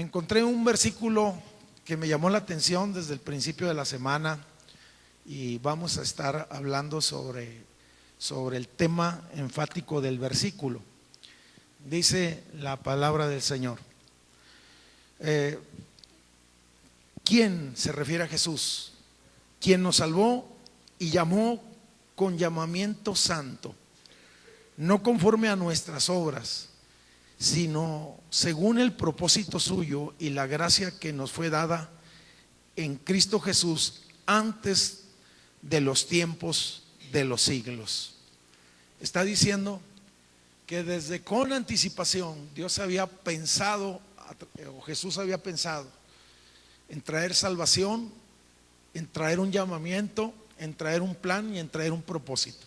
Encontré un versículo que me llamó la atención desde el principio de la semana y vamos a estar hablando sobre el tema enfático del versículo. Dice la palabra del Señor. ¿Quién se refiere a Jesús? Quien nos salvó y llamó con llamamiento santo, no conforme a nuestras obras, sino según el propósito suyo y la gracia que nos fue dada en Cristo Jesús antes de los tiempos de los siglos. Está diciendo que desde con anticipación Dios había pensado, o Jesús había pensado en traer salvación, en traer un llamamiento, en traer un plan y en traer un propósito.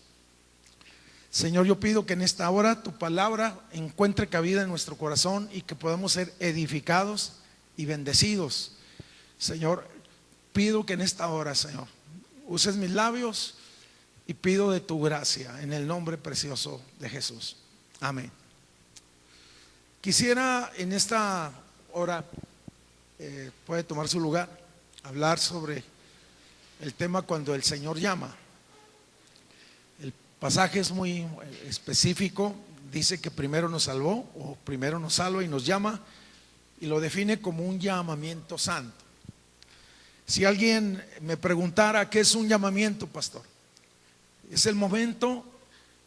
Señor, yo pido que en esta hora tu palabra encuentre cabida en nuestro corazón y que podamos ser edificados y bendecidos. Señor, pido que en esta hora, Señor, uses mis labios y pido de tu gracia en el nombre precioso de Jesús. Amén. Quisiera en esta hora, puede tomar su lugar, hablar sobre el tema cuando el Señor llama. El pasaje es muy específico, dice que primero nos salvó o primero nos salva y nos llama, y lo define como un llamamiento santo. Si alguien me preguntara qué es un llamamiento, pastor, es el momento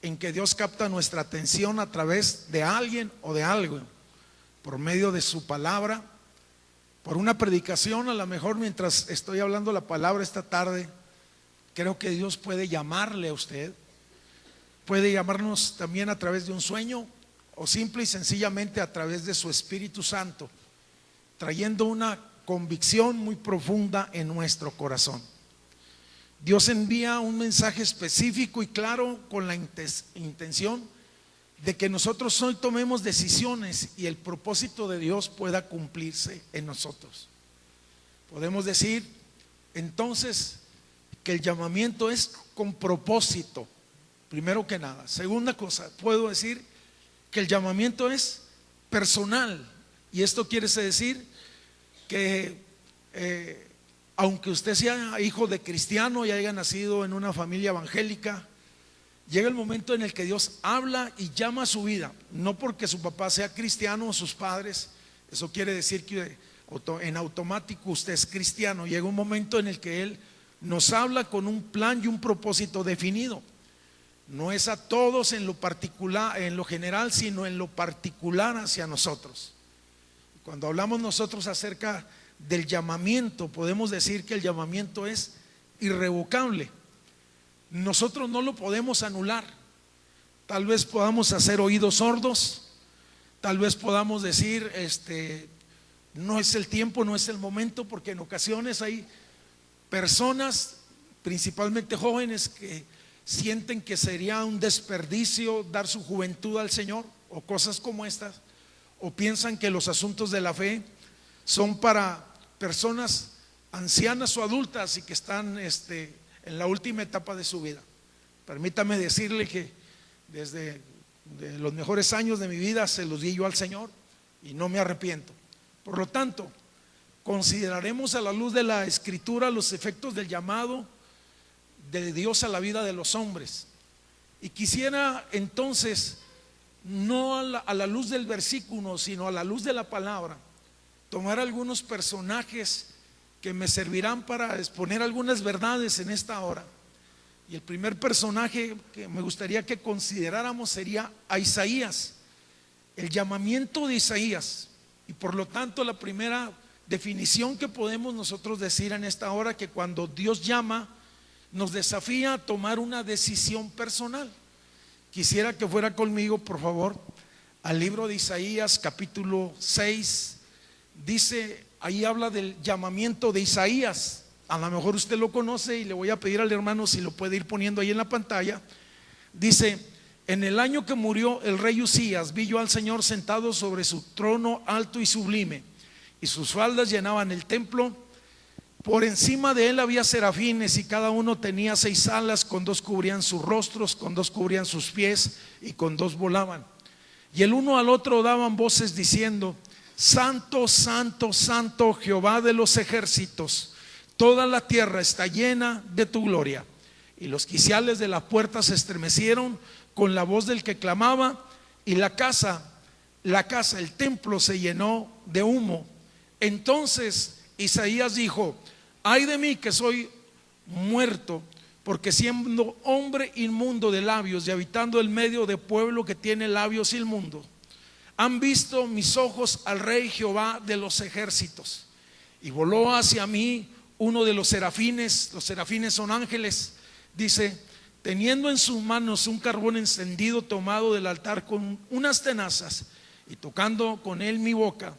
en que Dios capta nuestra atención a través de alguien o de algo, por medio de su palabra, por una predicación. A lo mejor mientras estoy hablando la palabra esta tarde, creo que Dios puede llamarle a usted, puede llamarnos también a través de un sueño o simple y sencillamente a través de su Espíritu Santo, trayendo una convicción muy profunda en nuestro corazón. Dios envía un mensaje específico y claro con la intención de que nosotros hoy tomemos decisiones y el propósito de Dios pueda cumplirse en nosotros. Podemos decir entonces que el llamamiento es con propósito, primero que nada. Segunda cosa, puedo decir que el llamamiento es personal, y esto quiere decir que aunque usted sea hijo de cristiano y haya nacido en una familia evangélica, llega el momento en el que Dios habla y llama a su vida, no porque su papá sea cristiano o sus padres. Eso quiere decir que en automático usted es cristiano. Llega un momento en el que Él nos habla con un plan y un propósito definido. No es a todos en lo particular, en lo general, sino en lo particular hacia nosotros. Cuando hablamos nosotros acerca del llamamiento, podemos decir que el llamamiento es irrevocable. Nosotros no lo podemos anular. Tal vez podamos hacer oídos sordos, tal vez podamos decir no es el tiempo, no es el momento, porque en ocasiones hay personas, principalmente jóvenes, que sienten que sería un desperdicio dar su juventud al Señor o cosas como estas, o piensan que los asuntos de la fe son para personas ancianas o adultas y que están en la última etapa de su vida. Permítame decirle que desde los mejores años de mi vida se los di yo al Señor y no me arrepiento. Por lo tanto, consideraremos a la luz de la Escritura los efectos del llamado de Dios a la vida de los hombres. Y quisiera entonces, no a la luz del versículo, sino a la luz de la palabra, tomar algunos personajes que me servirán para exponer algunas verdades en esta hora. Y el primer personaje que me gustaría que consideráramos sería a Isaías, el llamamiento de Isaías. Y por lo tanto la primera definición que podemos nosotros decir en esta hora, que cuando Dios llama nos desafía a tomar una decisión personal. Quisiera que fuera conmigo, por favor, al libro de Isaías capítulo 6. Dice, ahí habla del llamamiento de Isaías. A lo mejor usted lo conoce y le voy a pedir al hermano si lo puede ir poniendo ahí en la pantalla. Dice: en el año que murió el rey Usías, vi yo al Señor sentado sobre su trono alto y sublime, y sus faldas llenaban el templo. Por encima de él había serafines, y cada uno tenía 6 alas, con 2 cubrían sus rostros, con 2 cubrían sus pies, y con 2 volaban. Y el uno al otro daban voces diciendo: Santo, santo, santo Jehová de los ejércitos, toda la tierra está llena de tu gloria. Y los quiciales de la puerta se estremecieron con la voz del que clamaba, y la casa, el templo se llenó de humo. Entonces Isaías dijo: ay de mí que soy muerto, porque siendo hombre inmundo de labios y habitando en medio de pueblo que tiene labios inmundos, han visto mis ojos al Rey Jehová de los ejércitos. Y voló hacia mí uno de los serafines son ángeles, dice, teniendo en sus manos un carbón encendido tomado del altar con unas tenazas, y tocando con él mi boca,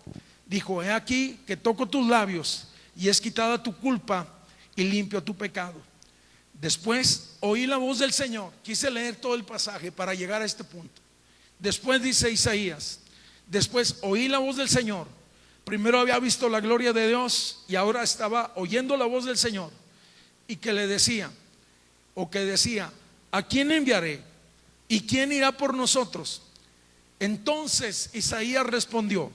dijo: he aquí que toco tus labios, y es quitada tu culpa y limpio tu pecado. Después oí la voz del Señor. Quise leer todo el pasaje para llegar a este punto. Después dice Isaías: después oí la voz del Señor. Primero había visto la gloria de Dios y ahora estaba oyendo la voz del Señor, y que le decía, ¿a quién enviaré? ¿Y quién irá por nosotros? Entonces Isaías respondió: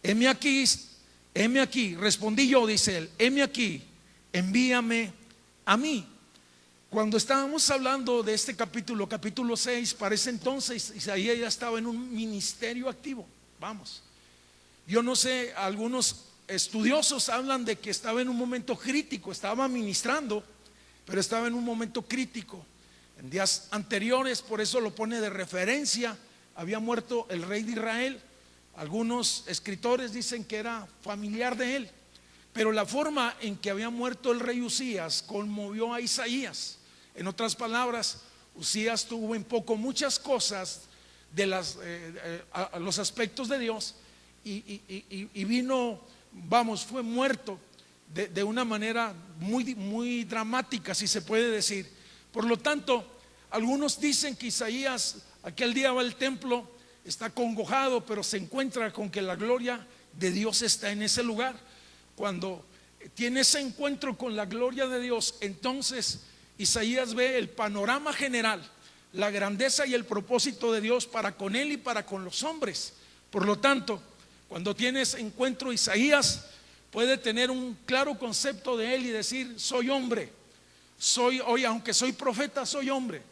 heme aquí, respondí yo, dice él, heme aquí, envíame a mí. Cuando estábamos hablando de este capítulo 6, para ese entonces Isaías ya estaba en un ministerio activo. Vamos, yo no sé, algunos estudiosos hablan de que estaba en un momento crítico, estaba ministrando, pero estaba en un momento crítico. En días anteriores, por eso lo pone de referencia, había muerto el rey de Israel. Algunos escritores dicen que era familiar de él, pero la forma en que había muerto el rey Usías conmovió a Isaías. En otras palabras, Usías tuvo en poco muchas cosas de los aspectos de Dios, y vino, fue muerto de una manera muy dramática, si se puede decir. Por lo tanto, algunos dicen que Isaías aquel día va al templo, está congojado, pero se encuentra con que la gloria de Dios está en ese lugar. Cuando tiene ese encuentro con la gloria de Dios, entonces Isaías ve el panorama general, la grandeza y el propósito de Dios para con él y para con los hombres. Por lo tanto, cuando tiene ese encuentro, Isaías puede tener un claro concepto de él y decir: soy hombre, hoy aunque soy profeta, soy hombre,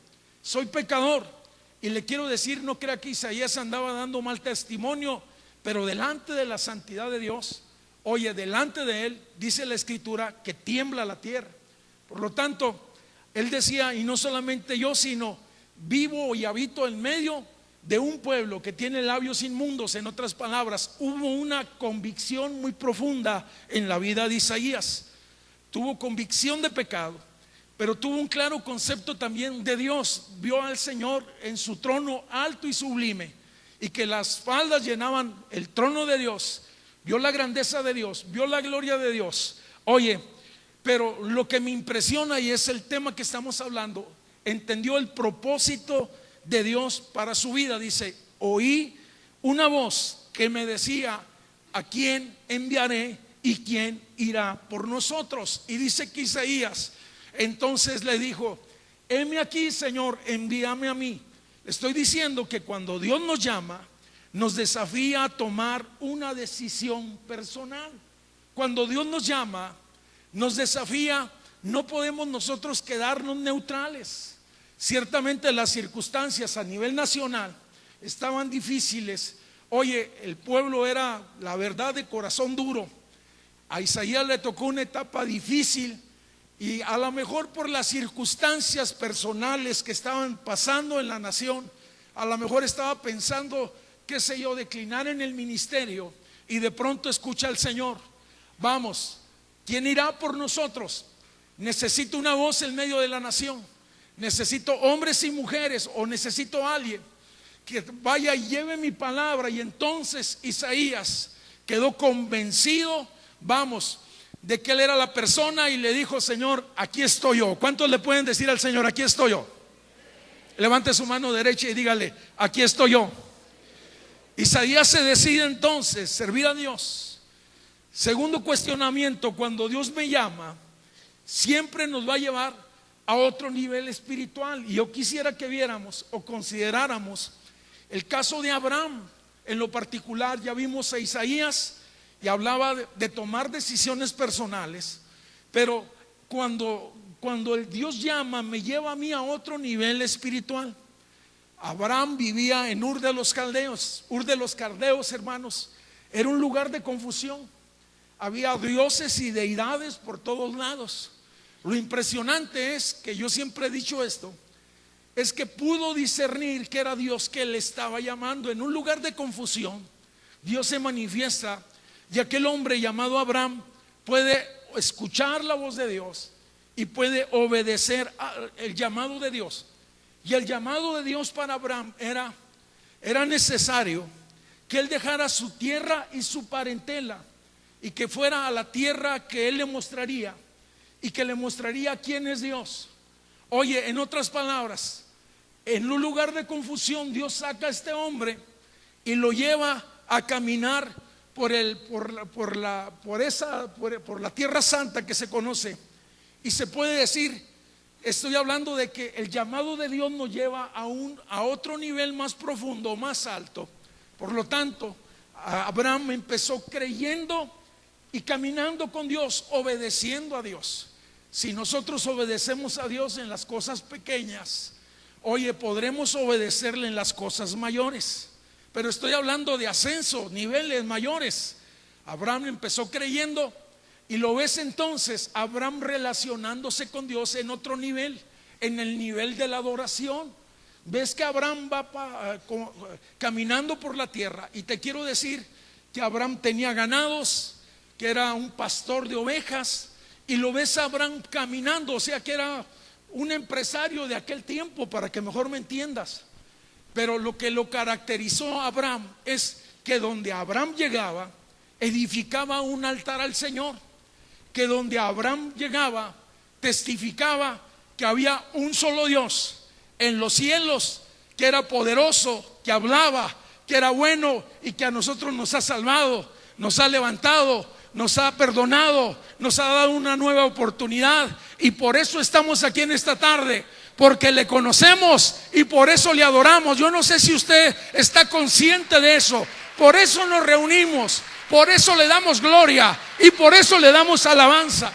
soy pecador. Y le quiero decir, no crea que Isaías andaba dando mal testimonio, pero delante de la santidad de Dios, delante de él, dice la escritura que tiembla la tierra. Por lo tanto, él decía: y no solamente yo, sino vivo y habito en medio de un pueblo que tiene labios inmundos. En otras palabras, hubo una convicción muy profunda en la vida de Isaías. Tuvo convicción de pecado, pero tuvo un claro concepto también de Dios. Vio al Señor en su trono alto y sublime, y que las faldas llenaban el trono de Dios. Vio la grandeza de Dios, vio la gloria de Dios. Pero lo que me impresiona, y es el tema que estamos hablando, entendió el propósito de Dios para su vida. Dice: oí una voz que me decía: ¿a quién enviaré y quién irá por nosotros? Y dice que Isaías entonces le dijo: heme aquí, Señor, envíame a mí. Le estoy diciendo que cuando Dios nos llama, nos desafía a tomar una decisión personal. Cuando Dios nos llama, nos desafía. No podemos nosotros quedarnos neutrales. Ciertamente las circunstancias a nivel nacional estaban difíciles. El pueblo era, la verdad, de corazón duro. A Isaías le tocó una etapa difícil, y a lo mejor por las circunstancias personales que estaban pasando en la nación, a lo mejor estaba pensando, qué sé yo, declinar en el ministerio, y de pronto escucha al Señor: vamos, ¿quién irá por nosotros? Necesito una voz en medio de la nación. Necesito hombres y mujeres, o necesito a alguien que vaya y lleve mi palabra. Y entonces Isaías quedó convencido, de que él era la persona, y le dijo: Señor, aquí estoy yo. ¿Cuántos le pueden decir al Señor: aquí estoy yo? Levante su mano derecha y dígale: aquí estoy yo. Isaías se decide entonces servir a Dios. Segundo cuestionamiento: cuando Dios me llama, siempre nos va a llevar a otro nivel espiritual. Y yo quisiera que viéramos o consideráramos el caso de Abraham. en lo particular, ya vimos a Isaías y hablaba de tomar decisiones personales, pero cuando el Dios llama, me lleva a mí a otro nivel espiritual. Abraham vivía en Ur de los Caldeos. Ur de los Caldeos, hermanos, era un lugar de confusión. Había dioses y deidades por todos lados. Lo impresionante es que yo siempre he dicho esto, es que pudo discernir que era Dios que le estaba llamando. En un lugar de confusión, Dios se manifiesta, y aquel hombre llamado Abraham puede escuchar la voz de Dios y puede obedecer el llamado de Dios. Y el llamado de Dios para Abraham era necesario que él dejara su tierra y su parentela y que fuera a la tierra que él le mostraría y que le mostraría quién es Dios. Oye, en otras palabras, en un lugar de confusión, Dios saca a este hombre y lo lleva a caminar por la tierra santa que se conoce. Y se puede decir, estoy hablando de que el llamado de Dios nos lleva a otro nivel más profundo, más alto. Por lo tanto, Abraham empezó creyendo y caminando con Dios, obedeciendo a Dios. Si nosotros obedecemos a Dios en las cosas pequeñas, oye, podremos obedecerle en las cosas mayores. Pero estoy hablando de ascenso, niveles mayores. Abraham empezó creyendo y lo ves entonces, Abraham relacionándose con Dios en otro nivel, en el nivel de la adoración. Ves que Abraham va caminando por la tierra, y te quiero decir que Abraham tenía ganados, que era un pastor de ovejas, y lo ves a Abraham caminando, o sea que era un empresario de aquel tiempo, para que mejor me entiendas. Pero lo que lo caracterizó a Abraham es que donde Abraham llegaba, edificaba un altar al Señor. Que donde Abraham llegaba, testificaba que había un solo Dios en los cielos, que era poderoso, que hablaba, que era bueno y que a nosotros nos ha salvado, nos ha levantado, nos ha perdonado, nos ha dado una nueva oportunidad. Y por eso estamos aquí en esta tarde, porque le conocemos y por eso le adoramos. Yo no sé si usted está consciente de eso. Por eso nos reunimos, por eso le damos gloria y por eso le damos alabanza.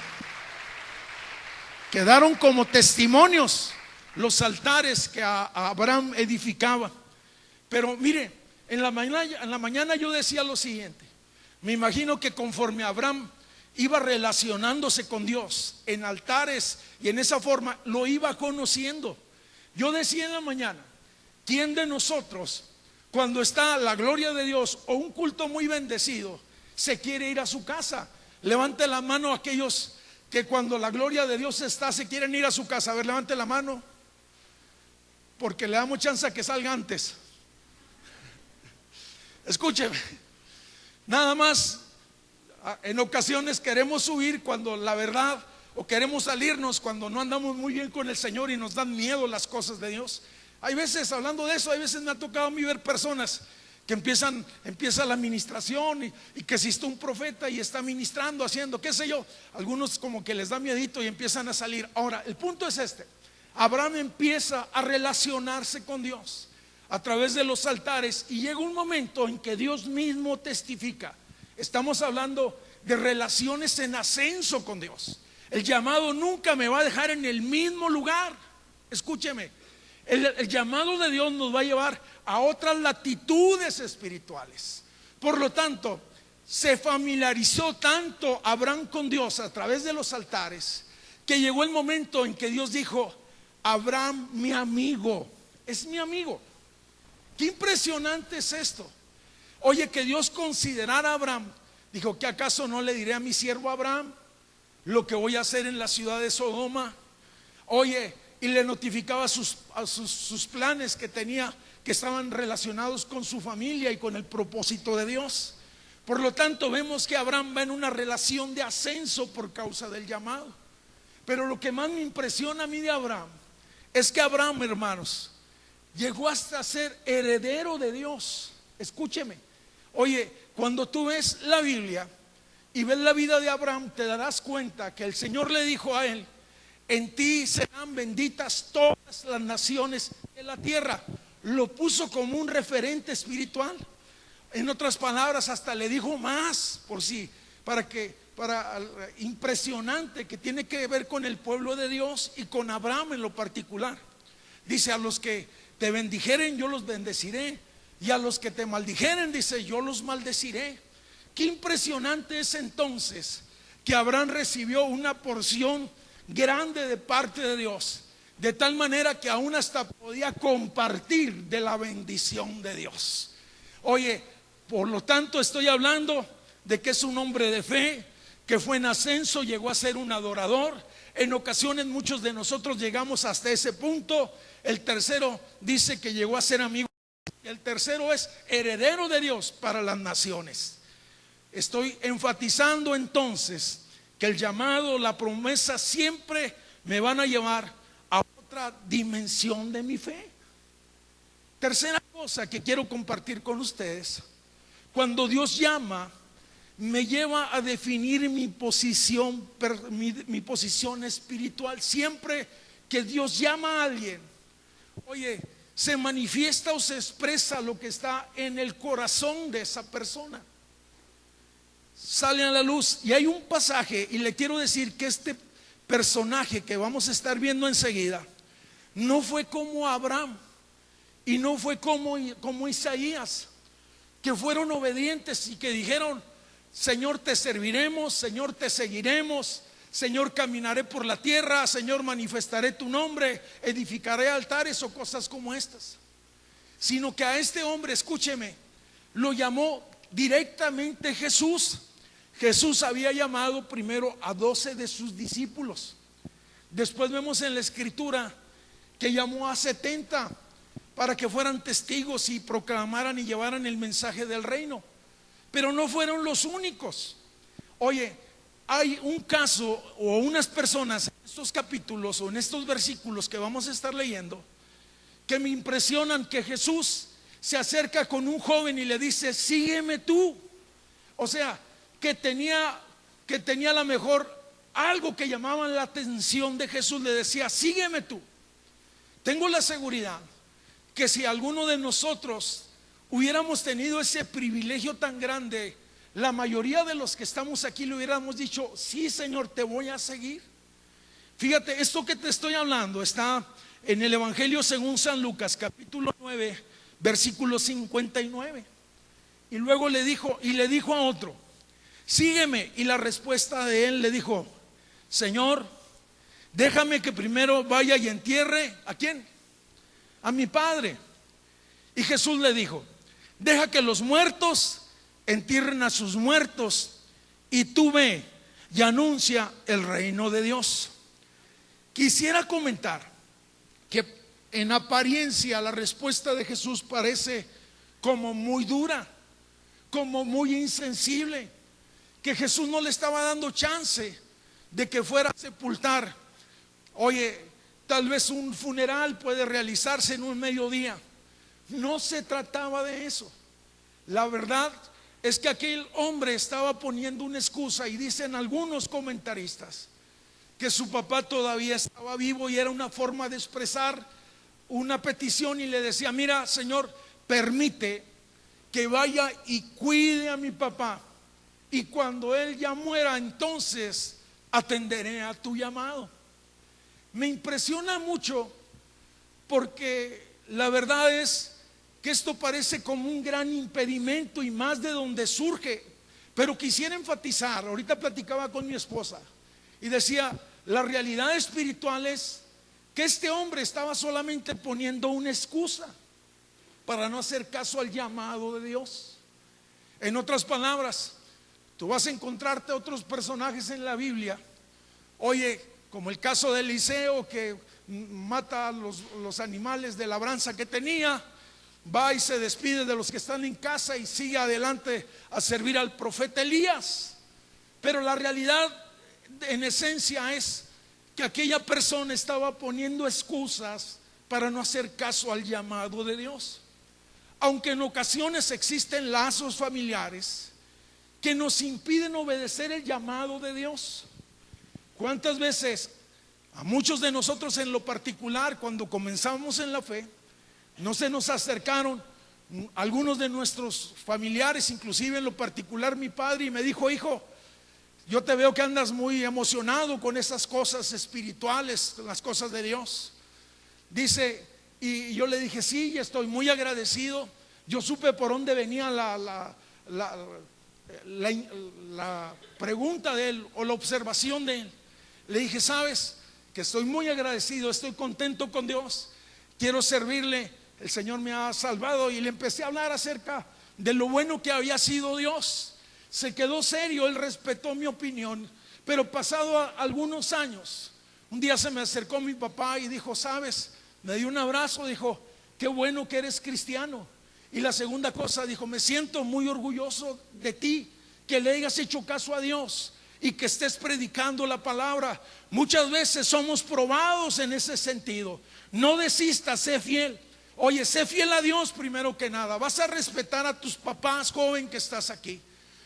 Quedaron como testimonios los altares que Abraham edificaba. Pero mire, en la mañana yo decía lo siguiente: me imagino que conforme Abraham iba relacionándose con Dios en altares y en esa forma, lo iba conociendo. Yo decía en la mañana, ¿quién de nosotros, cuando está la gloria de Dios o un culto muy bendecido, se quiere ir a su casa? Levante la mano aquellos que cuando la gloria de Dios está, se quieren ir a su casa. A ver, levante la mano, porque le damos chance a que salga antes. Escúcheme, nada más, en ocasiones queremos huir cuando la verdad, o queremos salirnos cuando no andamos muy bien con el Señor y nos dan miedo las cosas de Dios. Hay veces, hablando de eso, hay veces me ha tocado a mí ver personas que empieza la administración y que si está un profeta y está ministrando, haciendo, qué sé yo, algunos como que les da miedito y empiezan a salir. Ahora, el punto es este: Abraham empieza a relacionarse con Dios a través de los altares, y llega un momento en que Dios mismo testifica. Estamos hablando de relaciones en ascenso con Dios. El llamado nunca me va a dejar en el mismo lugar. Escúcheme, el llamado de Dios nos va a llevar a otras latitudes espirituales. Por lo tanto, se familiarizó tanto Abraham con Dios a través de los altares, que llegó el momento en que Dios dijo: Abraham, mi amigo, es mi amigo. Qué impresionante es esto. Oye, que Dios considerara a Abraham. Dijo: ¿qué acaso no le diré a mi siervo Abraham lo que voy a hacer en la ciudad de Sodoma? Oye, y le notificaba sus planes que tenía, que estaban relacionados con su familia y con el propósito de Dios. Por lo tanto, vemos que Abraham va en una relación de ascenso por causa del llamado. Pero lo que más me impresiona a mí de Abraham es que Abraham, hermanos, llegó hasta ser heredero de Dios. Escúcheme, oye, cuando tú ves la Biblia y ves la vida de Abraham, te darás cuenta que el Señor le dijo a él: en ti serán benditas todas las naciones de la tierra. Lo puso como un referente espiritual. En otras palabras, hasta le dijo más por sí, impresionante, que tiene que ver con el pueblo de Dios y con Abraham en lo particular. Dice: a los que te bendijeren yo los bendeciré, y a los que te maldijeren, dice, yo los maldeciré. Qué impresionante es entonces que Abraham recibió una porción grande de parte de Dios, de tal manera que aún hasta podía compartir de la bendición de Dios. Oye, por lo tanto estoy hablando de que es un hombre de fe, que fue en ascenso, llegó a ser un adorador. En ocasiones muchos de nosotros llegamos hasta ese punto. El tercero dice que llegó a ser amigo. El tercero es heredero de Dios para las naciones. Estoy enfatizando entonces que el llamado, la promesa siempre me van a llevar a otra dimensión de mi fe. Tercera cosa que quiero compartir con ustedes: cuando Dios llama, me lleva a definir mi posición, mi posición espiritual. Siempre que Dios llama a alguien, oye, se manifiesta o se expresa lo que está en el corazón de esa persona. Sale a la luz. Y hay un pasaje, y le quiero decir que este personaje que vamos a estar viendo enseguida no fue como Abraham y no fue como Isaías, que fueron obedientes y que dijeron: Señor, te serviremos, Señor, te seguiremos, Señor, caminaré por la tierra, Señor, manifestaré tu nombre, edificaré altares o cosas como estas. Sino que a este hombre, escúcheme, lo llamó directamente Jesús. Jesús había llamado primero a 12 de sus discípulos. Después vemos en la escritura que llamó a 70 para que fueran testigos y proclamaran y llevaran el mensaje del reino. Pero no fueron los únicos. Oye, hay un caso o unas personas en estos capítulos o en estos versículos que vamos a estar leyendo que me impresionan, que Jesús se acerca con un joven y le dice: sígueme tú. O sea, que tenía a lo mejor algo que llamaba la atención de Jesús. Le decía: sígueme tú. Tengo la seguridad que si alguno de nosotros hubiéramos tenido ese privilegio tan grande, la mayoría de los que estamos aquí le hubiéramos dicho: sí, Señor, te voy a seguir. Fíjate, esto que te estoy hablando está en el Evangelio según San Lucas, capítulo 9, versículo 59. Y luego le dijo a otro: sígueme. Y la respuesta de él le dijo: Señor, déjame que primero vaya y entierre ¿a quién? A mi padre. Y Jesús le dijo: deja que los muertos entierren a sus muertos, y tú ve y anuncia el reino de Dios. Quisiera comentar que en apariencia la respuesta de Jesús parece como muy dura, como muy insensible, que Jesús no le estaba dando chance de que fuera a sepultar. Oye, tal vez un funeral puede realizarse en un mediodía. No se trataba de eso. La verdad es que aquel hombre estaba poniendo una excusa, y dicen algunos comentaristas que su papá todavía estaba vivo y era una forma de expresar una petición, y le decía: mira, Señor, permite que vaya y cuide a mi papá, y cuando él ya muera, entonces atenderé a tu llamado. Me impresiona mucho, porque la verdad es que esto parece como un gran impedimento, y más de donde surge. Pero quisiera enfatizar, ahorita platicaba con mi esposa y decía: la realidad espiritual es que este hombre estaba solamente poniendo una excusa para no hacer caso al llamado de Dios. En otras palabras, tú vas a encontrarte otros personajes en la Biblia, oye, como el caso de Eliseo, que mata a los animales de labranza que tenía, va y se despide de los que están en casa y sigue adelante a servir al profeta Elías. Pero la realidad en esencia es que aquella persona estaba poniendo excusas para no hacer caso al llamado de Dios. Aunque en ocasiones existen lazos familiares que nos impiden obedecer el llamado de Dios. ¿Cuántas veces a muchos de nosotros en lo particular, cuando comenzamos en la fe, no se nos acercaron algunos de nuestros familiares, inclusive en lo particular mi padre, y me dijo: hijo, yo te veo que andas muy emocionado con esas cosas espirituales, con las cosas de Dios. Dice, y yo le dije: sí, y estoy muy agradecido. Yo supe por dónde venía la pregunta de él, o la observación de él. Le dije: sabes que estoy muy agradecido, estoy contento con Dios, quiero servirle, el Señor me ha salvado. Y le empecé a hablar acerca de lo bueno que había sido Dios. Se quedó serio, él respetó mi opinión. Pero pasado algunos años, un día se me acercó mi papá y dijo: sabes, me dio un abrazo, dijo: qué bueno que eres cristiano. Y la segunda cosa, dijo: me siento muy orgulloso de ti, que le hayas hecho caso a Dios y que estés predicando la palabra. Muchas veces somos probados en ese sentido. No desistas, sé fiel. Oye, sé fiel a Dios primero que nada. Vas a respetar a tus papás, joven que estás aquí.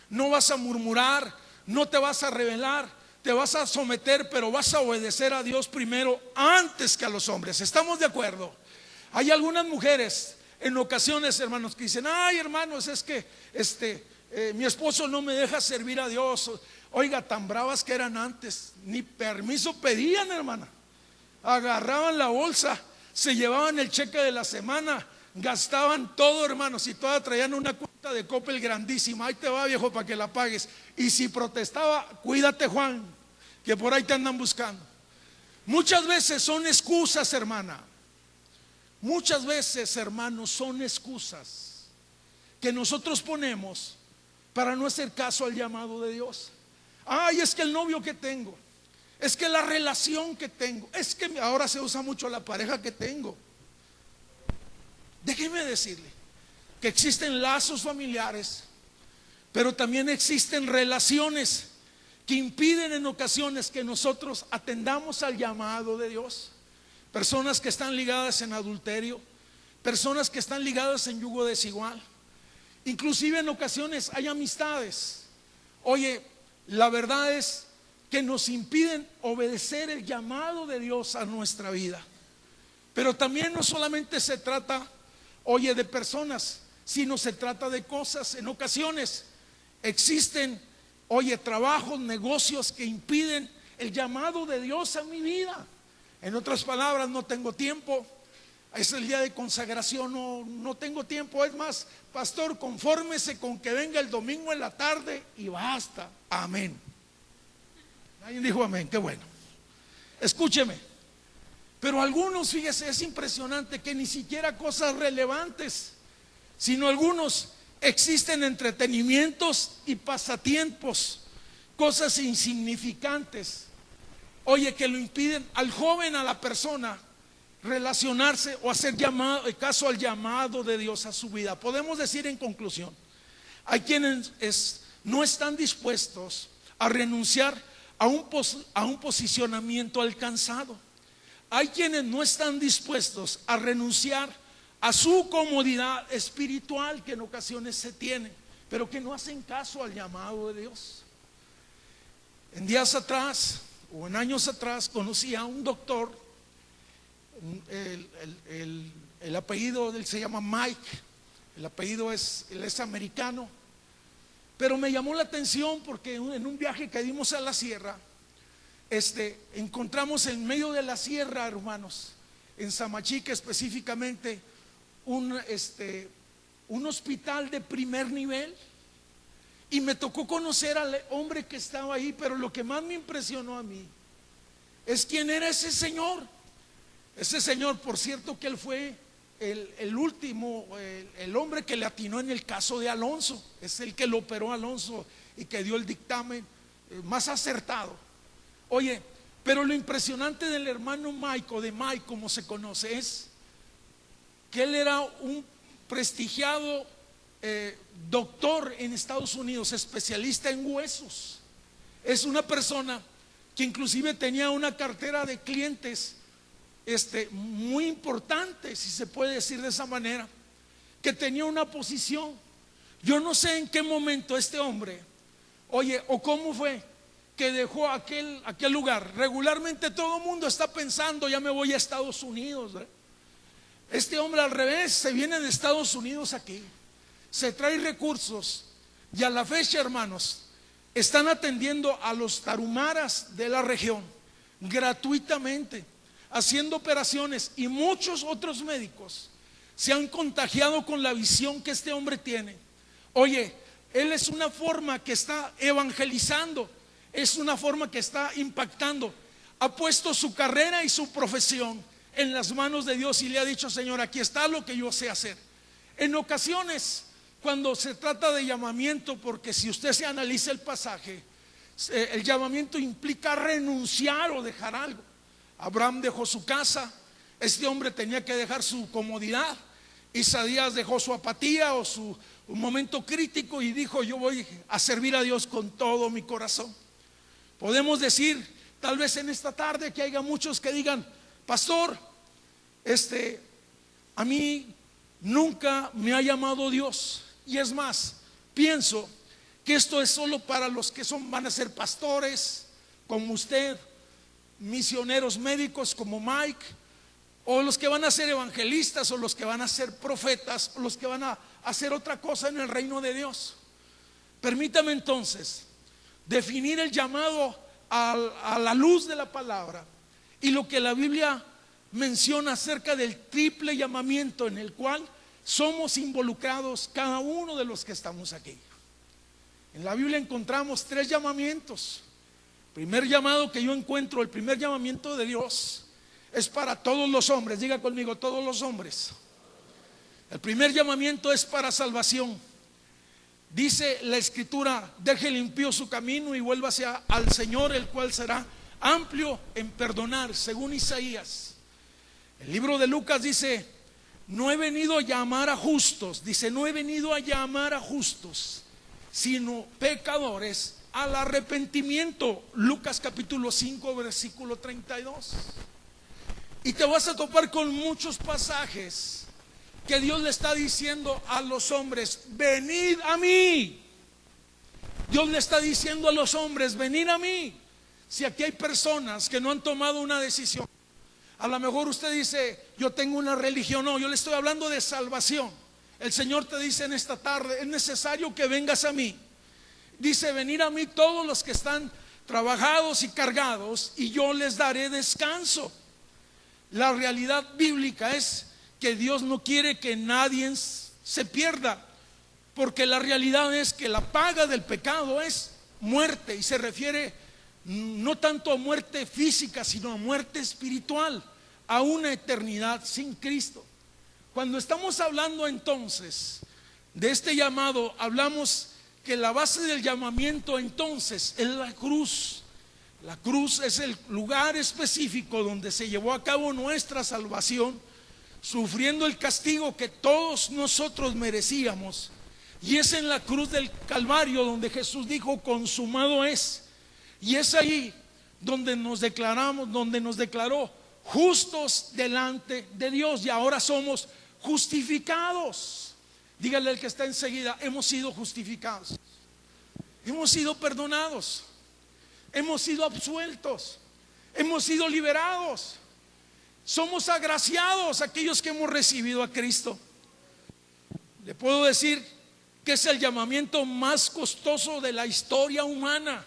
No vas a murmurar, no te vas a rebelar, te vas a someter, pero vas a obedecer a Dios primero antes que a los hombres. ¿Estamos de acuerdo? Hay algunas mujeres en ocasiones, hermanos, que dicen: ay, hermanos, es que mi esposo no me deja servir a Dios. Oiga, tan bravas que eran antes, ni permiso pedían, hermana. Agarraban la bolsa, se llevaban el cheque de la semana, gastaban todo, hermanos, y todas traían una cuenta de Coppel grandísima. Ahí te va, viejo, para que la pagues. Y si protestaba: cuídate, Juan, que por ahí te andan buscando. Muchas veces son excusas, hermana. Muchas veces, hermanos, son excusas que nosotros ponemos para no hacer caso al llamado de Dios. Ay, es que el novio que tengo, es que la relación que tengo, es que ahora se usa mucho la pareja que tengo. Déjeme decirle que existen lazos familiares, pero también existen relaciones que impiden en ocasiones que nosotros atendamos al llamado de Dios. Personas que están ligadas en adulterio, personas que están ligadas en yugo desigual. Inclusive en ocasiones hay amistades, oye, la verdad es que nos impiden obedecer el llamado de Dios a nuestra vida. Pero también no solamente se trata, oye, de personas, sino se trata de cosas. En ocasiones existen, oye, trabajos, negocios que impiden el llamado de Dios a mi vida. En otras palabras, no tengo tiempo. Es el día de consagración, no tengo tiempo. Es más, pastor, confórmese con que venga el domingo en la tarde y basta. Amén. Alguien dijo amén, qué bueno. Escúcheme. Pero algunos, fíjese, es impresionante que ni siquiera cosas relevantes, sino algunos existen entretenimientos y pasatiempos, cosas insignificantes, oye, que lo impiden al joven, a la persona, relacionarse o hacer caso al llamado de Dios a su vida. Podemos decir en conclusión, hay quienes no están dispuestos a renunciar a un posicionamiento alcanzado. Hay quienes no están dispuestos a renunciar a su comodidad espiritual que en ocasiones se tiene, pero que no hacen caso al llamado de Dios. En días atrás o en años atrás conocí a un doctor. El apellido de él se llama Mike. El apellido él es americano. Pero me llamó la atención porque en un viaje que dimos a la sierra, encontramos en medio de la sierra, hermanos, en Samachica específicamente, un hospital de primer nivel. Y me tocó conocer al hombre que estaba ahí. Pero lo que más me impresionó a mí es quién era ese señor. Ese señor, por cierto, que él fue el último, el hombre que le atinó en el caso de Alonso. Es el que lo operó a Alonso y que dio el dictamen más acertado. Oye, pero lo impresionante del hermano Mike, o de Mike como se conoce, es que él era un prestigiado doctor en Estados Unidos, especialista en huesos. Es una persona que inclusive tenía una cartera de clientes muy importante, si se puede decir de esa manera, que tenía una posición. Yo no sé en qué momento este hombre, oye, o cómo fue que dejó aquel lugar. Regularmente todo el mundo está pensando: ya me voy a Estados Unidos, ¿verdad? Este hombre al revés se viene de Estados Unidos aquí, se trae recursos y a la fecha, hermanos, están atendiendo a los tarumaras de la región gratuitamente, haciendo operaciones, y muchos otros médicos se han contagiado con la visión que este hombre tiene. Oye, él es una forma que está evangelizando, es una forma que está impactando. Ha puesto su carrera y su profesión en las manos de Dios y le ha dicho: Señor, aquí está lo que yo sé hacer. En ocasiones, cuando se trata de llamamiento, porque si usted se analiza el pasaje, el llamamiento implica renunciar o dejar algo. Abraham dejó su casa, este hombre tenía que dejar su comodidad. Isaías dejó su apatía o su momento crítico y dijo: yo voy a servir a Dios con todo mi corazón. Podemos decir, tal vez en esta tarde, que haya muchos que digan: pastor, a mí nunca me ha llamado Dios. Y es más, pienso que esto es solo para los que van a ser pastores como usted, misioneros médicos como Mike, o los que van a ser evangelistas, o los que van a ser profetas, o los que van a hacer otra cosa en el reino de Dios. Permítame entonces definir el llamado a la luz de la palabra y lo que la Biblia menciona acerca del triple llamamiento en el cual somos involucrados cada uno de los que estamos aquí. En la Biblia encontramos 3 llamamientos. Primer llamado que yo encuentro, el primer llamamiento de Dios, es para todos los hombres. Diga conmigo: todos los hombres. El primer llamamiento es para salvación. Dice la Escritura: deje el impío su camino y vuélvase al Señor, el cual será amplio en perdonar, según Isaías. El libro de Lucas dice: no he venido a llamar a justos, dice, no he venido a llamar a justos, sino pecadores al arrepentimiento. Lucas capítulo 5 versículo 32. Y te vas a topar con muchos pasajes que Dios le está diciendo a los hombres: venid a mí. Dios le está diciendo a los hombres: venid a mí. Si aquí hay personas que no han tomado una decisión, a lo mejor usted dice: yo tengo una religión. No, yo le estoy hablando de salvación. El Señor te dice en esta tarde: es necesario que vengas a mí. Dice: venid a mí todos los que están trabajados y cargados, y yo les daré descanso. La realidad bíblica es que Dios no quiere que nadie se pierda, porque la realidad es que la paga del pecado es muerte, y se refiere no tanto a muerte física, sino a muerte espiritual, a una eternidad sin Cristo. Cuando estamos hablando entonces de este llamado, hablamos que la base del llamamiento entonces es la cruz. La cruz es el lugar específico donde se llevó a cabo nuestra salvación, sufriendo el castigo que todos nosotros merecíamos. Y es en la cruz del Calvario donde Jesús dijo: consumado es. Y es ahí donde nos declaró justos delante de Dios, y ahora somos justificados. Dígale al que está enseguida: hemos sido justificados, hemos sido perdonados, hemos sido absueltos, hemos sido liberados. Somos agraciados aquellos que hemos recibido a Cristo. Le puedo decir que es el llamamiento más costoso de la historia humana.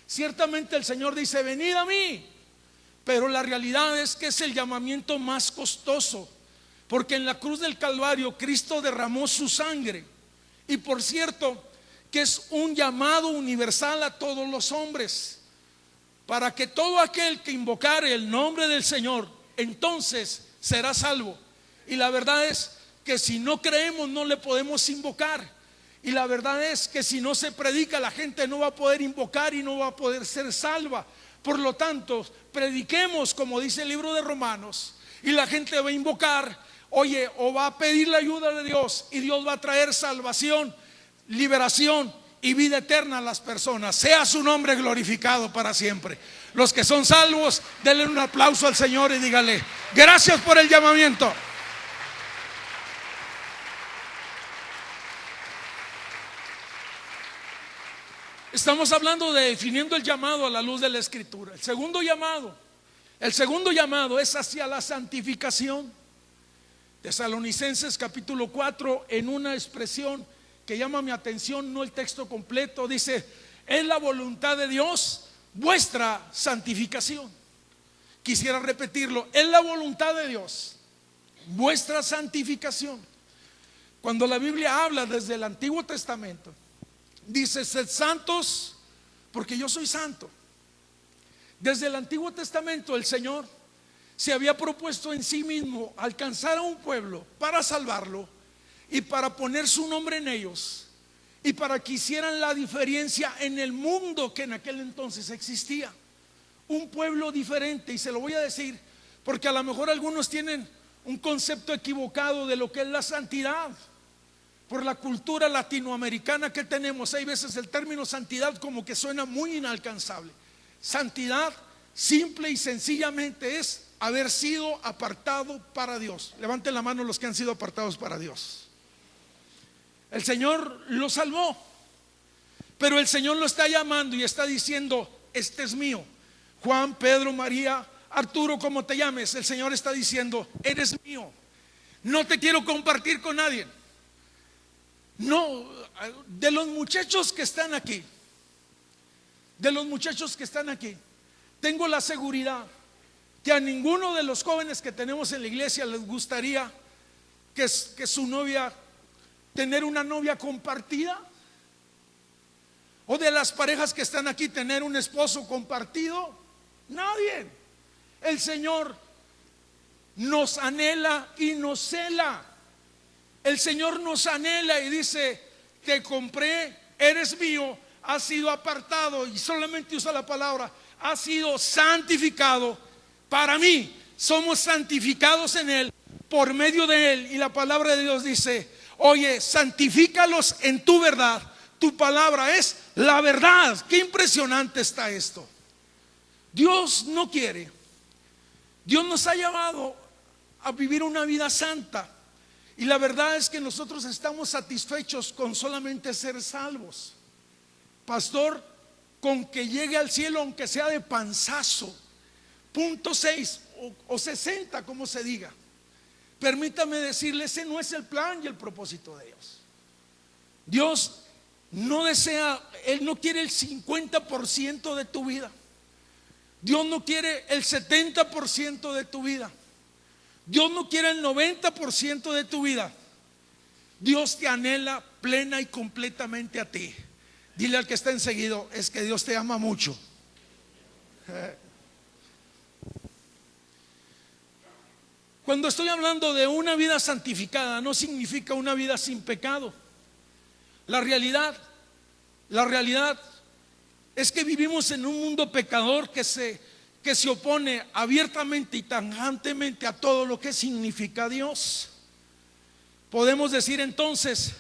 Ciertamente el Señor dice: venid a mí, pero la realidad es que es el llamamiento más costoso, porque en la cruz del Calvario Cristo derramó su sangre. Y por cierto que es un llamado universal a todos los hombres, para que todo aquel que invocare el nombre del Señor entonces será salvo. Y la verdad es que si no creemos no le podemos invocar. Y la verdad es que si no se predica, la gente no va a poder invocar y no va a poder ser salva. Por lo tanto, prediquemos como dice el libro de Romanos, y la gente va a invocar, oye, o va a pedir la ayuda de Dios, y Dios va a traer salvación, liberación y vida eterna a las personas. Sea su nombre glorificado para siempre. Los que son salvos, denle un aplauso al Señor y dígale: gracias por el llamamiento. Estamos hablando de definiendo el llamado a la luz de la Escritura. El segundo llamado es hacia la santificación. Tesalonicenses capítulo 4, en una expresión que llama mi atención, no el texto completo, dice: es la voluntad de Dios vuestra santificación. Quisiera repetirlo: es la voluntad de Dios vuestra santificación. Cuando la Biblia habla desde el Antiguo Testamento, dice: sed santos porque yo soy santo. Desde el Antiguo Testamento el Señor se había propuesto en sí mismo alcanzar a un pueblo para salvarlo y para poner su nombre en ellos, y para que hicieran la diferencia en el mundo que en aquel entonces existía. Un pueblo diferente, y se lo voy a decir porque a lo mejor algunos tienen un concepto equivocado de lo que es la santidad. Por la cultura latinoamericana que tenemos, hay veces el término santidad como que suena muy inalcanzable. Santidad simple y sencillamente es haber sido apartado para Dios. Levanten la mano los que han sido apartados para Dios. El Señor lo salvó, pero el Señor lo está llamando y está diciendo: este es mío. Juan, Pedro, María, Arturo, como te llames, el Señor está diciendo: eres mío. No te quiero compartir con nadie. No, de los muchachos que están aquí, tengo la seguridad que a ninguno de los jóvenes que tenemos en la iglesia les gustaría que su novia, tener una novia compartida, o de las parejas que están aquí, tener un esposo compartido. Nadie. El Señor nos anhela y nos cela. El Señor nos anhela y dice: te compré, eres mío, has sido apartado, y solamente usa la palabra, has sido santificado para mí. Somos santificados en Él, por medio de Él. Y la palabra de Dios dice: oye, santifícalos en tu verdad, tu palabra es la verdad. Qué impresionante está esto. Dios no quiere, Dios nos ha llamado a vivir una vida santa, y la verdad es que nosotros estamos satisfechos con solamente ser salvos. Pastor, con que llegue al cielo, aunque sea de panzazo, punto 6 o 60, como se diga. Permítame decirle, ese no es el plan y el propósito de Dios. Dios no desea, Él no quiere el 50% de tu vida. Dios no quiere el 70% de tu vida. Dios no quiere el 90% de tu vida. Dios te anhela plena y completamente a ti. Dile al que está enseguida: es que Dios te ama mucho. Cuando estoy hablando de una vida santificada, no significa una vida sin pecado. La realidad es que vivimos en un mundo pecador que se opone abiertamente y tajantemente a todo lo que significa Dios. Podemos decir entonces,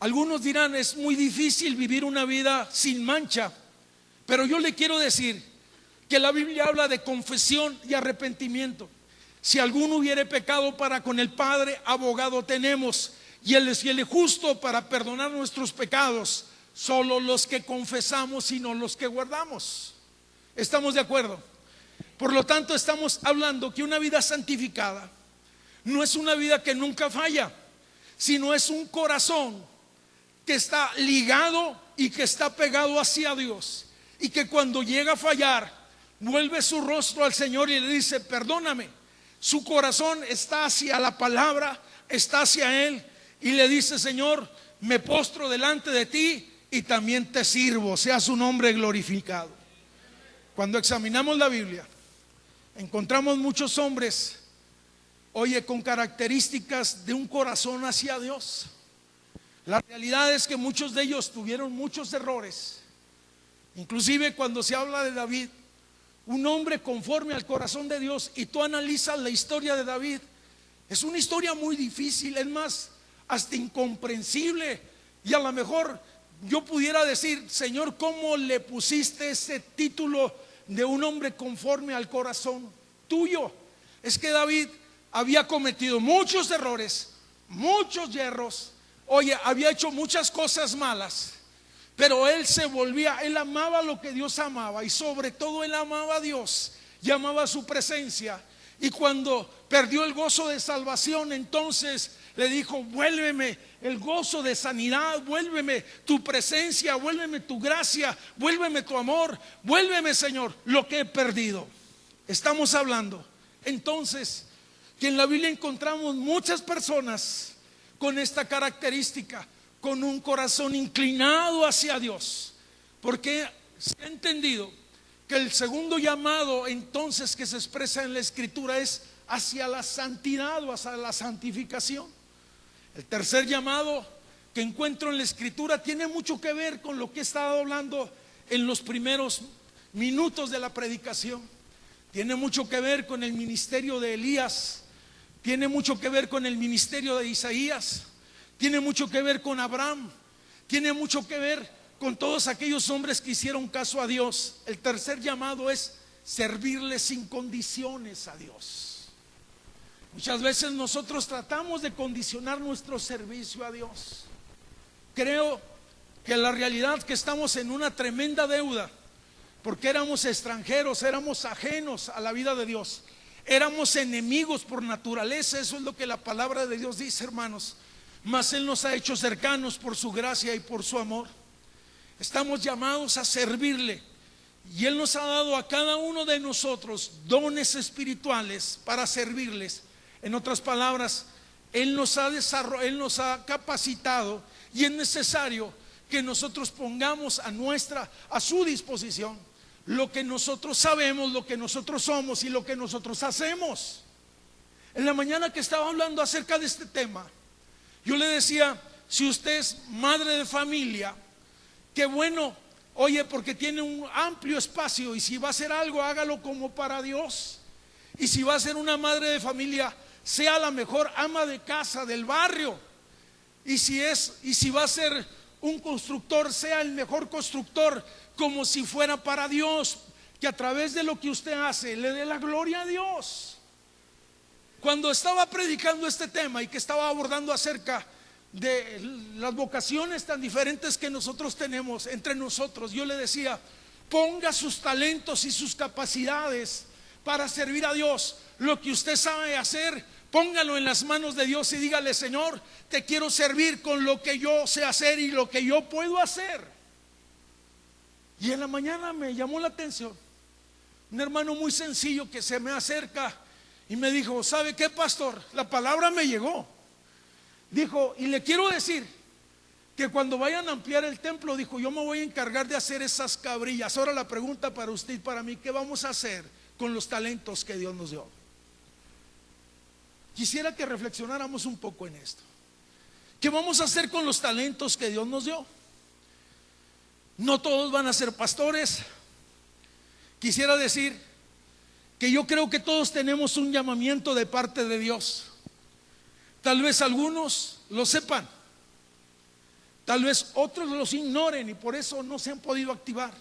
algunos dirán: es muy difícil vivir una vida sin mancha. Pero yo le quiero decir que la Biblia habla de confesión y arrepentimiento. Si alguno hubiere pecado, para con el Padre abogado tenemos, y Él es fiel y justo para perdonar nuestros pecados, solo los que confesamos y no los que guardamos. ¿Estamos de acuerdo? Por lo tanto, estamos hablando que una vida santificada no es una vida que nunca falla, sino es un corazón que está ligado y que está pegado hacia Dios, y que cuando llega a fallar, vuelve su rostro al Señor y le dice: perdóname. Su corazón está hacia la palabra, está hacia Él, y le dice: Señor, me postro delante de ti y también te sirvo, sea su nombre glorificado. Cuando examinamos la Biblia, encontramos muchos hombres, oye, con características de un corazón hacia Dios. La realidad es que muchos de ellos tuvieron muchos errores. Inclusive cuando se habla de David, un hombre conforme al corazón de Dios, y tú analizas la historia de David, es una historia muy difícil, es más, hasta incomprensible. Y a lo mejor yo pudiera decir: Señor, ¿cómo le pusiste ese título de un hombre conforme al corazón tuyo? Es que David había cometido muchos errores, muchos yerros. Oye, había hecho muchas cosas malas, pero él él amaba lo que Dios amaba, y sobre todo él amaba a Dios y amaba su presencia. Y cuando perdió el gozo de salvación, entonces le dijo: vuélveme el gozo de sanidad, vuélveme tu presencia, vuélveme tu gracia, vuélveme tu amor, vuélveme, Señor, lo que he perdido. Estamos hablando entonces que en la Biblia encontramos muchas personas con esta característica, con un corazón inclinado hacia Dios, porque se ha entendido que el segundo llamado entonces que se expresa en la Escritura es hacia la santidad o hacia la santificación. El tercer llamado que encuentro en la Escritura tiene mucho que ver con lo que he estado hablando en los primeros minutos de la predicación. Tiene mucho que ver con el ministerio de Elías, tiene mucho que ver con el ministerio de Isaías, tiene mucho que ver con Abraham, tiene mucho que ver con todos aquellos hombres que hicieron caso a Dios. El tercer llamado es servirle sin condiciones a Dios. Muchas veces nosotros tratamos de condicionar nuestro servicio a Dios. Creo que la realidad es que estamos en una tremenda deuda, porque éramos extranjeros, éramos ajenos a la vida de Dios, éramos enemigos por naturaleza. Eso es lo que la palabra de Dios dice, hermanos. Mas Él nos ha hecho cercanos por su gracia y por su amor. Estamos llamados a servirle, y Él nos ha dado a cada uno de nosotros dones espirituales para servirles. En otras palabras, Él nos ha capacitado, y es necesario que nosotros pongamos a su disposición lo que nosotros sabemos, lo que nosotros somos y lo que nosotros hacemos. En la mañana que estaba hablando acerca de este tema, yo le decía: si usted es madre de familia, qué bueno, oye, porque tiene un amplio espacio, y si va a hacer algo, hágalo como para Dios. Y si va a ser una madre de familia, sea la mejor ama de casa del barrio. Y si va a ser un constructor, sea el mejor constructor, como si fuera para Dios, que a través de lo que usted hace le dé la gloria a Dios. Cuando estaba predicando este tema y que estaba abordando acerca de las vocaciones tan diferentes que nosotros tenemos entre nosotros, yo le decía: ponga sus talentos y sus capacidades para servir a Dios. Lo que usted sabe hacer, póngalo en las manos de Dios y dígale: Señor, te quiero servir con lo que yo sé hacer y lo que yo puedo hacer. Y en la mañana me llamó la atención un hermano muy sencillo que se me acerca y me dijo: ¿sabe qué, pastor? La palabra me llegó. Dijo: y le quiero decir que cuando vayan a ampliar el templo, dijo, yo me voy a encargar de hacer esas cabrillas. Ahora la pregunta para usted y para mí: ¿qué vamos a hacer con los talentos que Dios nos dio? Quisiera que reflexionáramos un poco en esto. ¿Qué vamos a hacer con los talentos que Dios nos dio? No todos van a ser pastores. Quisiera decir que yo creo que todos tenemos un llamamiento de parte de Dios. Tal vez algunos lo sepan, tal vez otros los ignoren y por eso no se han podido activar,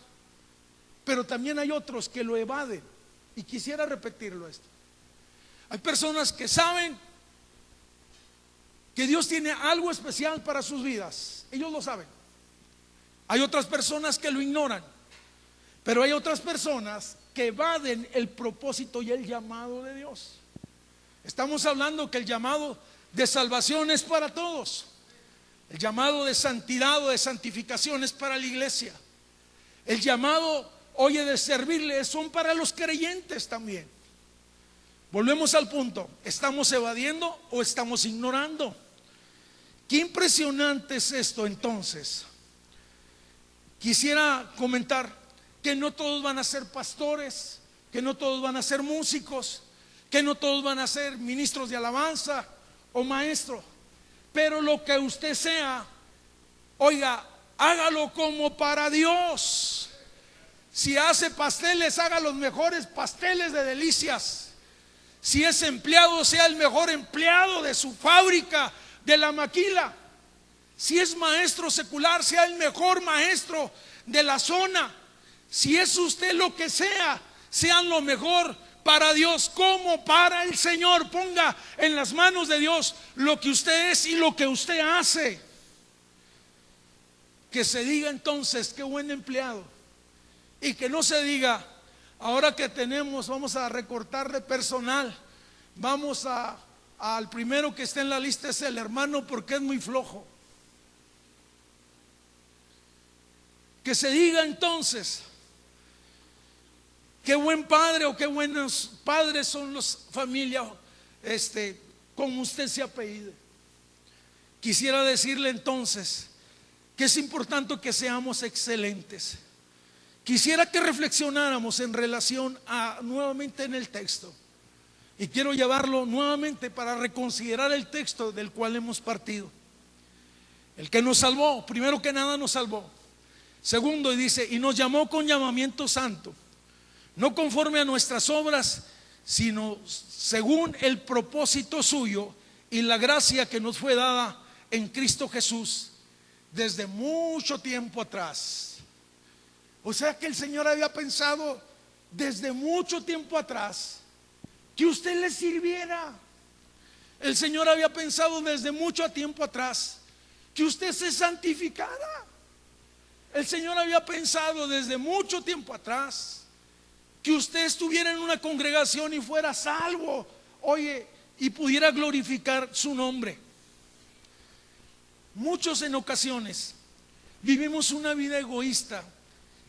pero también hay otros que lo evaden. Y quisiera repetirlo esto: hay personas que saben que Dios tiene algo especial para sus vidas, ellos lo saben. Hay otras personas que lo ignoran, pero hay otras personas que evaden el propósito y el llamado de Dios. Estamos hablando que el llamado de salvación es para todos. El llamado de santidad o de santificación es para la iglesia. El llamado, oye, de servirle son para los creyentes también. Volvemos al punto: ¿estamos evadiendo o estamos ignorando? Qué impresionante es esto. Entonces, quisiera comentar que no todos van a ser pastores, que no todos van a ser músicos, que no todos van a ser ministros de alabanza o maestros, pero lo que usted sea, oiga, hágalo como para Dios. Si hace pasteles, haga los mejores pasteles de delicias. Si es empleado, sea el mejor empleado de su fábrica, de la maquila. Si es maestro secular, sea el mejor maestro de la zona. Si es usted lo que sea, sean lo mejor para Dios como para el Señor. Ponga en las manos de Dios lo que usted es y lo que usted hace. Que se diga entonces: qué buen empleado. Y que no se diga: ahora que tenemos, vamos a recortar de personal Vamos al primero que está en la lista, es el hermano, porque es muy flojo. Que se diga entonces, qué buen padre o qué buenos padres son los familias, como usted se apellide. Quisiera decirle entonces que es importante que seamos excelentes. Quisiera que reflexionáramos en relación a nuevamente en el texto, y quiero llevarlo nuevamente para reconsiderar el texto del cual hemos partido. El que nos salvó, primero que nada nos salvó. Segundo, y dice, y nos llamó con llamamiento santo, no conforme a nuestras obras, sino según el propósito suyo y la gracia que nos fue dada en Cristo Jesús desde mucho tiempo atrás. O sea que el Señor había pensado desde mucho tiempo atrás que usted le sirviera. El Señor había pensado desde mucho tiempo atrás que usted se santificara. El Señor había pensado desde mucho tiempo atrás que usted estuviera en una congregación y fuera salvo, oye, y pudiera glorificar su nombre. Muchos en ocasiones vivimos una vida egoísta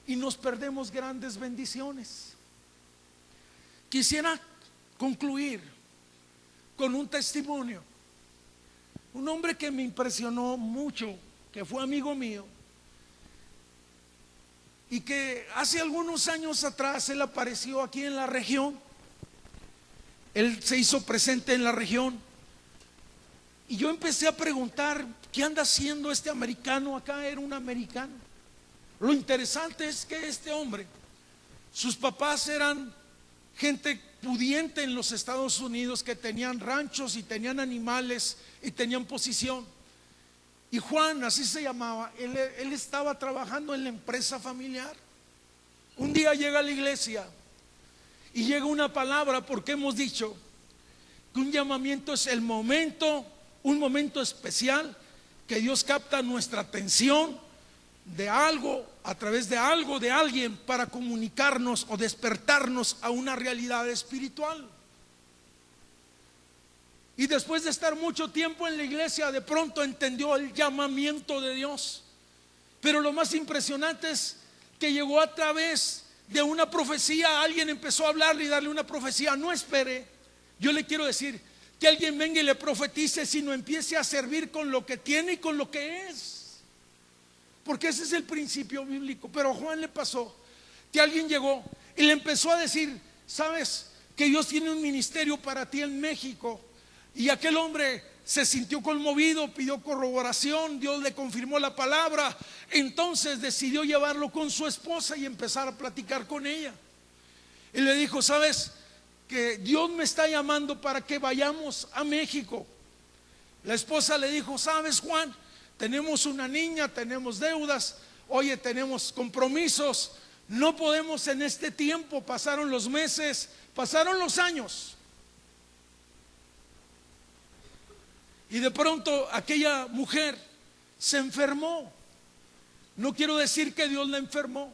y nos perdemos grandes bendiciones. Quisiera concluir con un testimonio. Un hombre que me impresionó mucho, que fue amigo mío, y que hace algunos años atrás él apareció aquí en la región. Él se hizo presente en la región y yo empecé a preguntar, ¿qué anda haciendo este americano acá? Era un americano. Lo interesante es que este hombre, sus papás eran gente pudiente en los Estados Unidos, que tenían ranchos y tenían animales y tenían posición. Y Juan, así se llamaba, él estaba trabajando en la empresa familiar. Un día llega a la iglesia y llega una palabra, porque hemos dicho que un llamamiento es el momento, un momento especial que Dios capta nuestra atención de algo, a través de algo, de alguien, para comunicarnos o despertarnos a una realidad espiritual. Y después de estar mucho tiempo en la iglesia, de pronto entendió el llamamiento de Dios. Pero lo más impresionante es que llegó a través de una profecía. Alguien empezó a hablarle y darle una profecía. No espere, yo le quiero decir, que alguien venga y le profetice, sino empiece a servir con lo que tiene y con lo que es, porque ese es el principio bíblico. Pero a Juan le pasó que alguien llegó y le empezó a decir, sabes que Dios tiene un ministerio para ti en México. Y aquel hombre se sintió conmovido, pidió corroboración, Dios le confirmó la palabra. Entonces decidió llevarlo con su esposa y empezar a platicar con ella. Y le dijo, sabes que Dios me está llamando para que vayamos a México. La esposa le dijo, sabes, Juan, tenemos una niña, tenemos deudas, oye, tenemos compromisos, no podemos en este tiempo. Pasaron los meses, pasaron los años, y de pronto aquella mujer se enfermó. No quiero decir que Dios la enfermó,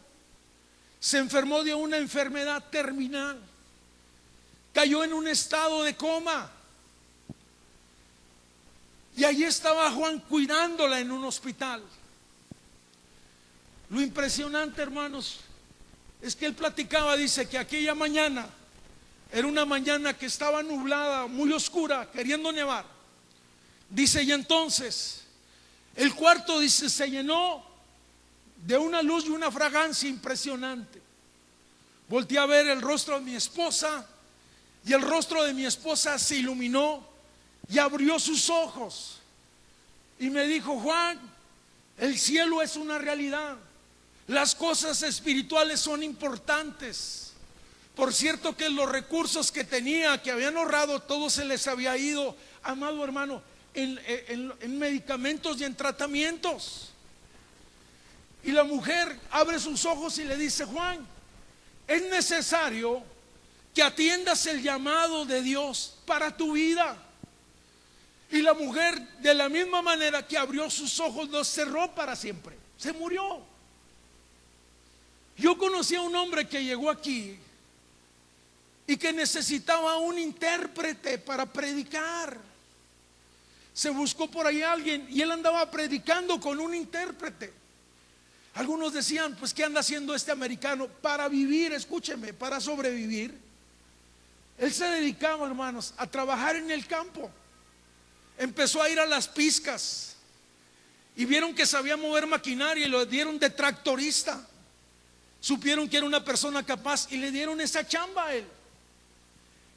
se enfermó de una enfermedad terminal, cayó en un estado de coma. Y allí estaba Juan cuidándola en un hospital. Lo impresionante, hermanos, es que él platicaba, dice que aquella mañana era una mañana que estaba nublada, muy oscura, queriendo nevar. Dice, y entonces el cuarto, dice, se llenó de una luz y una fragancia impresionante. Volteé a ver el rostro de mi esposa y el rostro de mi esposa se iluminó y abrió sus ojos y me dijo, Juan, el cielo es una realidad, las cosas espirituales son importantes. Por cierto que los recursos que tenía, que habían ahorrado, todo se les había ido, amado hermano, en medicamentos y en tratamientos. Y la mujer abre sus ojos y le dice, Juan, es necesario que atiendas el llamado de Dios para tu vida. Y la mujer, de la misma manera que abrió sus ojos, los cerró para siempre, se murió. Yo conocí a un hombre que llegó aquí y que necesitaba un intérprete para predicar. Se buscó por ahí alguien y él andaba predicando con un intérprete. Algunos decían, pues ¿qué anda haciendo este americano? Para vivir, escúcheme, para sobrevivir. Él se dedicaba, hermanos, a trabajar en el campo. Empezó a ir a las pizcas y vieron que sabía mover maquinaria y lo dieron de tractorista. Supieron que era una persona capaz y le dieron esa chamba a él.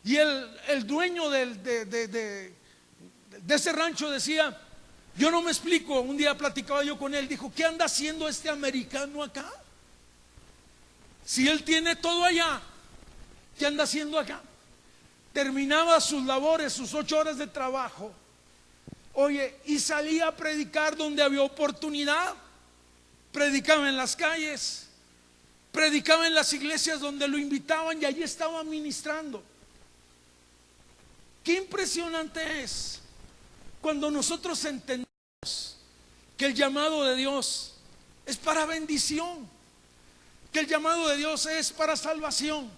Y el dueño de ese rancho decía, yo no me explico. Un día platicaba yo con él, dijo, ¿qué anda haciendo este americano acá? Si él tiene todo allá, ¿qué anda haciendo acá? Terminaba sus labores, sus 8 horas de trabajo, oye, y salía a predicar donde había oportunidad. Predicaba en las calles, predicaba en las iglesias donde lo invitaban y allí estaba ministrando. Qué impresionante es cuando nosotros entendemos que el llamado de Dios es para bendición, que el llamado de Dios es para salvación,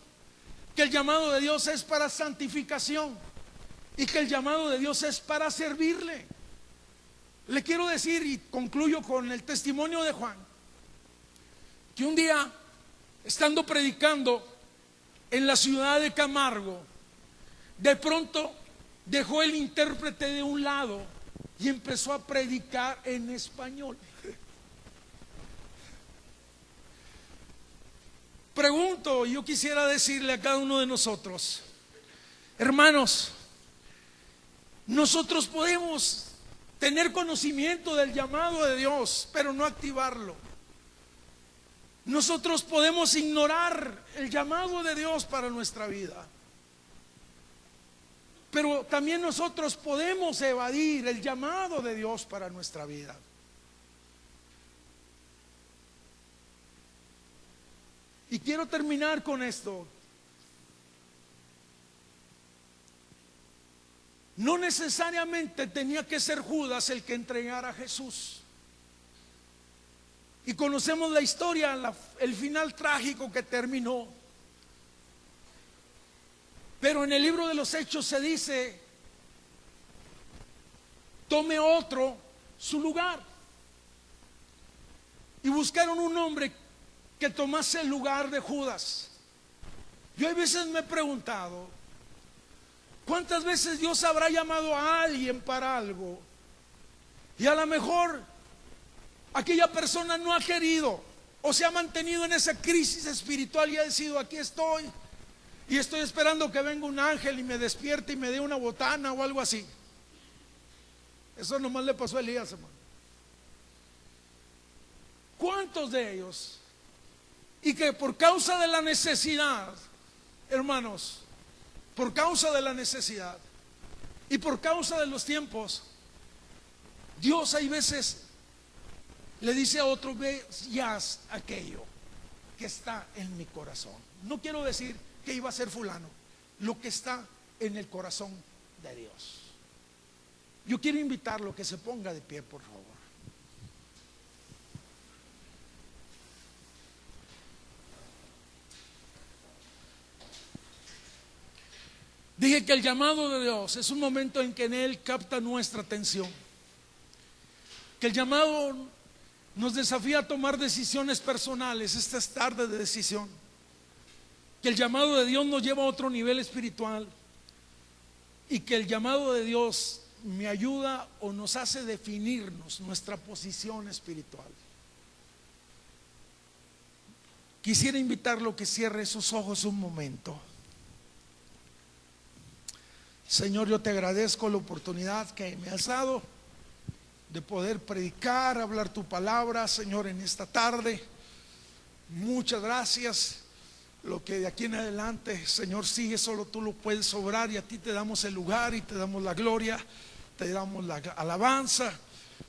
que el llamado de Dios es para santificación y que el llamado de Dios es para servirle. Le quiero decir, y concluyo con el testimonio de Juan, que un día, estando predicando en la ciudad de Camargo, de pronto dejó el intérprete de un lado y empezó a predicar en español. Pregunto, yo quisiera decirle a cada uno de nosotros, hermanos, nosotros podemos tener conocimiento del llamado de Dios, pero no activarlo. Nosotros podemos ignorar el llamado de Dios para nuestra vida, pero también nosotros podemos evadir el llamado de Dios para nuestra vida. Y quiero terminar con esto. No necesariamente tenía que ser Judas el que entregara a Jesús. Y conocemos la historia, el final trágico que terminó. Pero en el libro de los Hechos se dice, tome otro su lugar. Y buscaron un hombre que tomase el lugar de Judas. Yo a veces me he preguntado, ¿cuántas veces Dios habrá llamado a alguien para algo? Y a lo mejor aquella persona no ha querido o se ha mantenido en esa crisis espiritual y ha decidido, aquí estoy. Y estoy esperando que venga un ángel y me despierte y me dé una botana o algo así. Eso nomás le pasó a Elías, hermano. ¿Cuántos de ellos? Y que por causa de la necesidad, hermanos, por causa de la necesidad y por causa de los tiempos, Dios hay veces le dice a otro, ve y haz aquello que está en mi corazón. No quiero decir que iba a ser fulano, lo que está en el corazón de Dios. Yo quiero invitarlo a que se ponga de pie, por favor. Dije que el llamado de Dios es un momento en que en Él capta nuestra atención. Que el llamado nos desafía a tomar decisiones personales. Esta es tarde de decisión. Que el llamado de Dios nos lleva a otro nivel espiritual. Y que el llamado de Dios me ayuda o nos hace definirnos nuestra posición espiritual. Quisiera invitarlo a que cierre sus ojos un momento. Señor, yo te agradezco la oportunidad que me has dado de poder predicar, hablar tu palabra, Señor, en esta tarde. Muchas gracias. Lo que de aquí en adelante, Señor, sigue, solo tú lo puedes obrar, y a ti te damos el lugar y te damos la gloria, te damos la alabanza.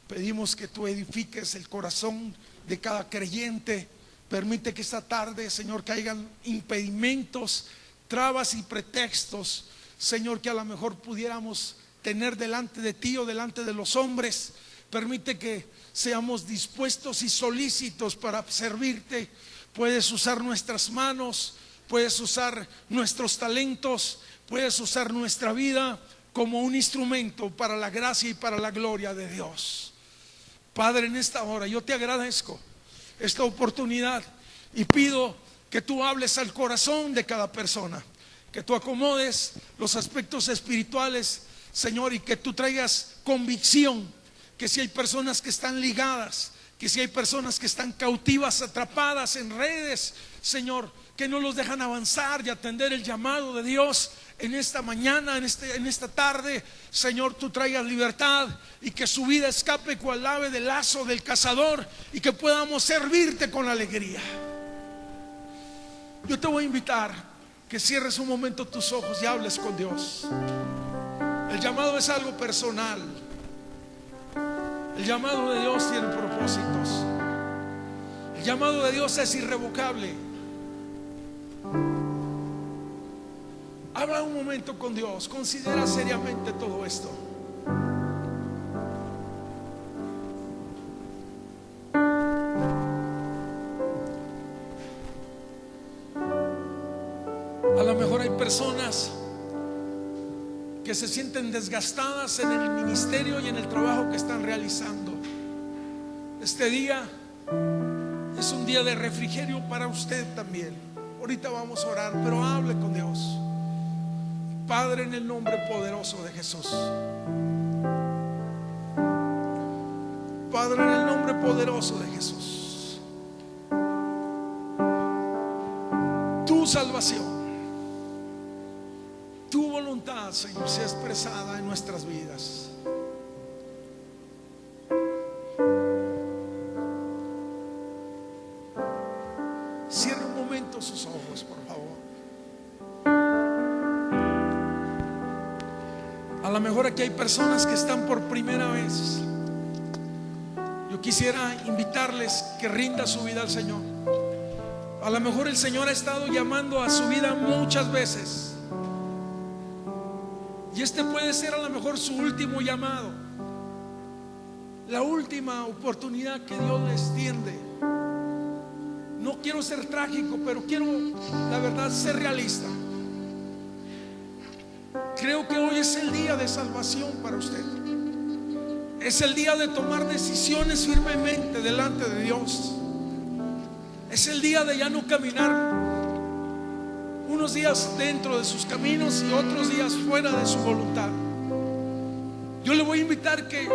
Pedimos que tú edifiques el corazón de cada creyente. Permite que esta tarde, Señor, caigan impedimentos, trabas y pretextos, Señor, que a lo mejor pudiéramos tener delante de ti o delante de los hombres. Permite que seamos dispuestos y solícitos para servirte. Puedes usar nuestras manos, puedes usar nuestros talentos, puedes usar nuestra vida como un instrumento para la gracia y para la gloria de Dios. Padre, en esta hora yo te agradezco esta oportunidad y pido que tú hables al corazón de cada persona, que tú acomodes los aspectos espirituales, Señor, y que tú traigas convicción, que si hay personas que están ligadas, que si hay personas que están cautivas, atrapadas en redes, Señor, que no los dejan avanzar y atender el llamado de Dios en esta mañana, en esta tarde, Señor, tú traigas libertad y que su vida escape cual ave del lazo del cazador y que podamos servirte con alegría. Yo te voy a invitar que cierres un momento tus ojos y hables con Dios. El llamado es algo personal. El llamado de Dios tiene propósitos. El llamado de Dios es irrevocable. Habla un momento con Dios. Considera seriamente todo esto. A lo mejor hay personas que se sienten desgastadas en el ministerio y en el trabajo que están realizando. Este día es un día de refrigerio para usted también. Ahorita vamos a orar, pero hable con Dios. Padre, en el nombre poderoso de Jesús. Padre, en el nombre poderoso de Jesús. Tu salvación, tu voluntad, Señor, sea expresada en nuestras vidas. Cierre un momento sus ojos, por favor. A lo mejor aquí hay personas que están por primera vez. Yo quisiera invitarles que rinda su vida al Señor. A lo mejor el Señor ha estado llamando a su vida muchas veces, y este puede ser a lo mejor su último llamado, la última oportunidad que Dios les tiende. No quiero ser trágico, pero quiero, la verdad, ser realista. Creo que hoy es el día de salvación para usted. Es el día de tomar decisiones firmemente delante de Dios. Es el día de ya no caminar unos días dentro de sus caminos y otros días fuera de su voluntad. Yo le voy a invitar que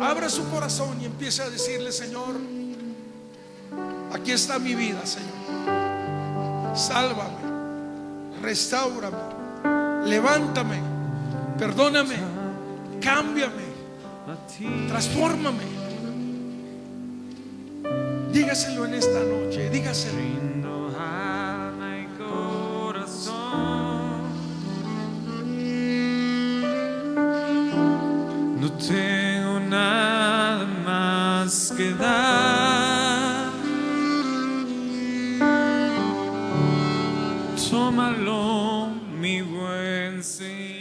abra su corazón y empiece a decirle: Señor, aquí está mi vida, Señor. Sálvame, restáurame, levántame, perdóname, cámbiame, transfórmame. Dígaselo en esta noche, dígaselo. No tengo nada más que dar. Tómalo, mi buen Señor.